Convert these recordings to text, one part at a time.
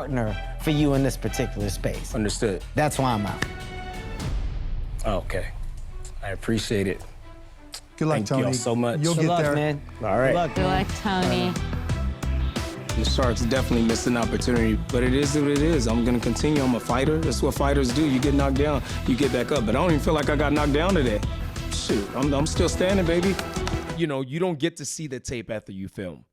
partner for you in this particular space. Understood. That's why I'm out. Okay. I appreciate it. Good luck, Thank Tony. y'all so much. You'll Good get luck, there. man. All right. Good luck. Good luck, Tony. The Sharks definitely missed an opportunity, but it is what it is. I'm gonna continue. I'm a fighter. That's what fighters do. You get knocked down, you get back up. But I don't even feel like I got knocked down today. Shoot, I'm still standing, baby. You know, you don't get to see the tape after you film.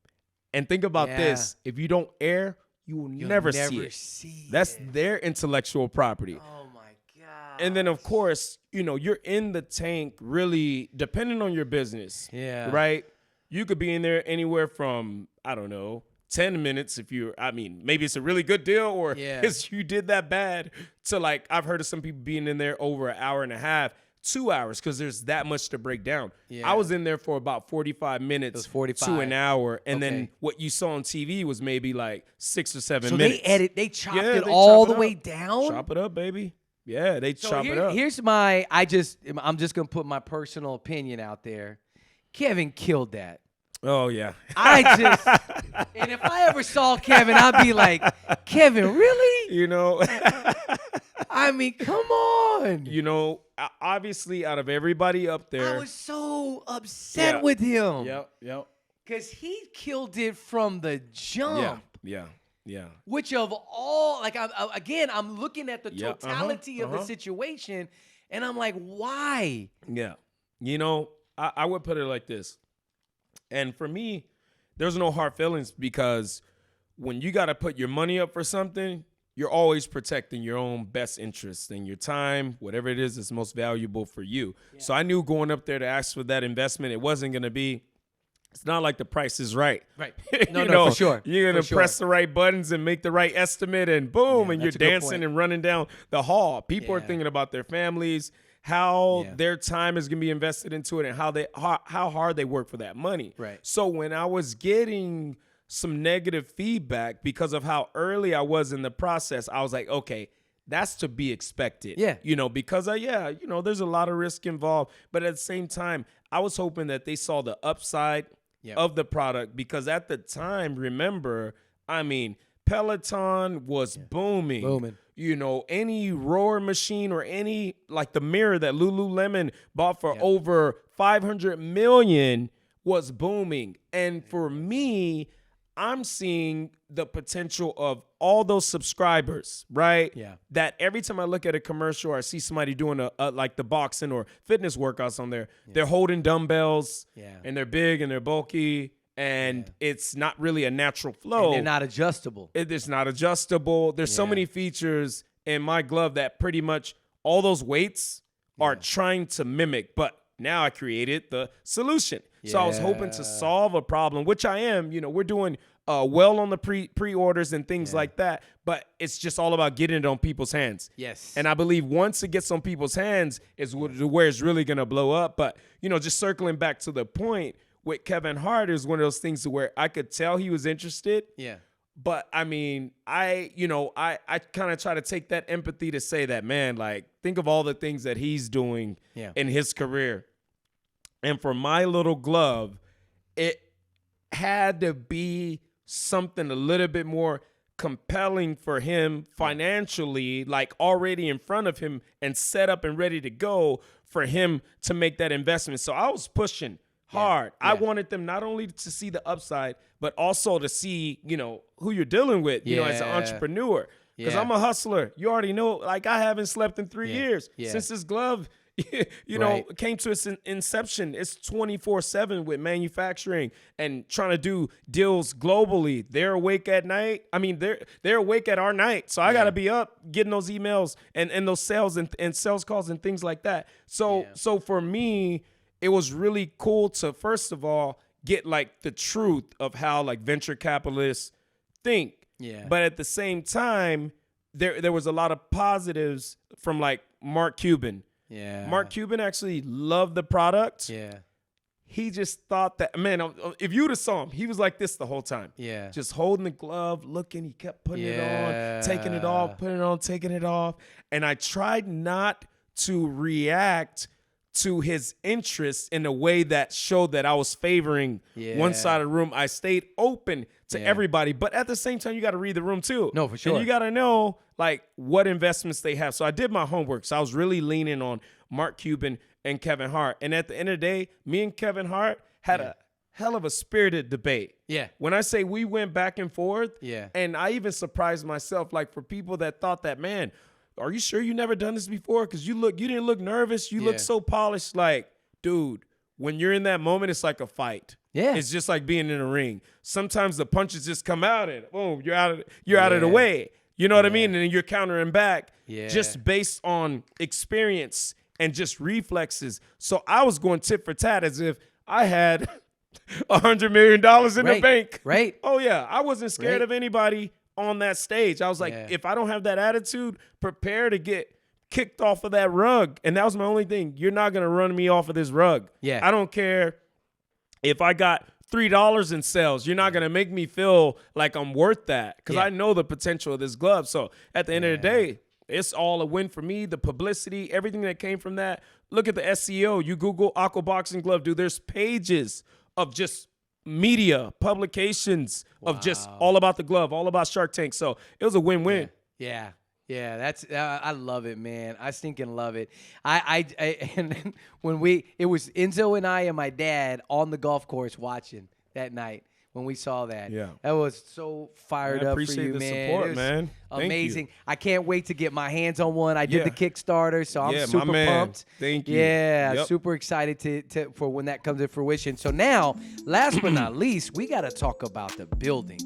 And think about this. If you don't air, you'll never see it. That's their intellectual property. Oh my God. And then, of course, you know, you're in the tank really depending on your business. Yeah. Right? You could be in there anywhere from, I don't know, 10 minutes if you're, I mean, maybe it's a really good deal or it's you did that bad to like, I've heard of some people being in there over an hour and a half, 2 hours, because there's that much to break down. Yeah. I was in there for about 45 minutes 45. to an hour. And Okay. then what you saw on TV was maybe like 6 or 7 So minutes. they chopped Yeah, it they all chop the it way up. down? Chop it up, baby. Yeah, they chop it up. Here's my, I'm just going to put my personal opinion out there. Kevin killed that. Oh, yeah. And if I ever saw Kevin, I'd be like, Kevin, really? You know, I mean, come on. you know, obviously out of everybody up there. I was so upset with him. Yep. Because he killed it from the jump. Yeah. Which of all, like, I'm looking at the Yeah, totality of the situation, and I'm like, why? Yeah. You know, I would put it like this. And for me, there's no hard feelings because when you got to put your money up for something, you're always protecting your own best interests and your time, whatever it is that's most valuable for you. Yeah. So I knew going up there to ask for that investment, it wasn't going to be, it's not like the price is right. Right. No, for sure. You're going to press the right buttons and make the right estimate and boom, and you're dancing and running down the hall. People are thinking about their families, how their time is going to be invested into it and how hard they work for that money. Right. So when I was getting some negative feedback because of how early I was in the process, I was like, okay, that's to be expected. Yeah. You know, because there's a lot of risk involved. But at the same time, I was hoping that they saw the upside of the product because at the time, remember, I mean, Peloton was booming. You know, any rower machine or any, like the mirror that Lululemon bought for over $500 million was booming. And for me, I'm seeing the potential of all those subscribers, right? Yeah. That every time I look at a commercial or I see somebody doing like the boxing or fitness workouts on there, they're holding dumbbells and they're big and they're bulky. And it's not really a natural flow. And they're not adjustable. It's not adjustable. There's so many features in my glove that pretty much all those weights are trying to mimic. But now I created the solution. So I was hoping to solve a problem, which I am. You know, we're doing well on the pre-orders and things like that. But it's just all about getting it on people's hands. Yes. And I believe once it gets on people's hands is where it's really going to blow up. But, you know, just circling back to the point, with Kevin Hart, it was one of those things where I could tell he was interested. Yeah. But I mean, I kind of try to take that empathy to say that, man, like, think of all the things that he's doing in his career. And for my little glove, it had to be something a little bit more compelling for him financially, like already in front of him and set up and ready to go for him to make that investment. So I was pushing hard. I wanted them not only to see the upside, but also to see, you know, who you're dealing with, you know, as an entrepreneur. Because I'm a hustler. You already know, like, I haven't slept in 3 years since this glove, you know, came to its inception. It's 24/7 with manufacturing and trying to do deals globally. They're awake at night. I mean, they're awake at our night. So I got to be up getting those emails and those sales and sales calls and things like that. So for me, it was really cool to, first of all, get like the truth of how like venture capitalists think. Yeah. But at the same time, there was a lot of positives from like Mark Cuban. Yeah. Mark Cuban actually loved the product. Yeah. He just thought that, man, if you would have saw him, he was like this the whole time. Yeah. Just holding the glove, looking, he kept putting it on, taking it off, putting it on, taking it off. And I tried not to react to his interest in a way that showed that I was favoring one side of the room. I stayed open to everybody, but at the same time, you got to read the room too. No, for sure. And you got to know like what investments they have. So I did my homework. So I was really leaning on Mark Cuban and Kevin Hart. And at the end of the day, me and Kevin Hart had a hell of a spirited debate. Yeah. When I say we went back and forth, and I even surprised myself, like for people that thought that, man, are you sure you never done this before? Because you didn't look nervous. You look so polished. Like, dude, when you're in that moment, it's like a fight. Yeah. It's just like being in a ring. Sometimes the punches just come out and boom, you're out of the way. You know what I mean? And then you're countering back just based on experience and just reflexes. So I was going tit for tat as if I had $100 million in the bank. Right. Oh, yeah. I wasn't scared of anybody on that stage. I was like, if I don't have that attitude, prepare to get kicked off of that rug. And that was my only thing. You're not going to run me off of this rug. Yeah. I don't care if I got $3 in sales. You're not going to make me feel like I'm worth that because I know the potential of this glove. So at the end of the day, it's all a win for me. The publicity, everything that came from that. Look at the SEO. You Google Aqua Boxing Glove, dude. There's pages of just media, publications of just all about the glove, all about Shark Tank. So it was a win-win. Yeah. That's I love it, man. I stinking love it. And then it was Enzo and I and my dad on the golf course watching that night when we saw that. Yeah, that was so fired up for you, man. Appreciate the support, man. Amazing. I can't wait to get my hands on one. I did the Kickstarter, so I'm super pumped. Thank you. Yeah, super excited for when that comes to fruition. So now, last but not least, we got to talk about the building.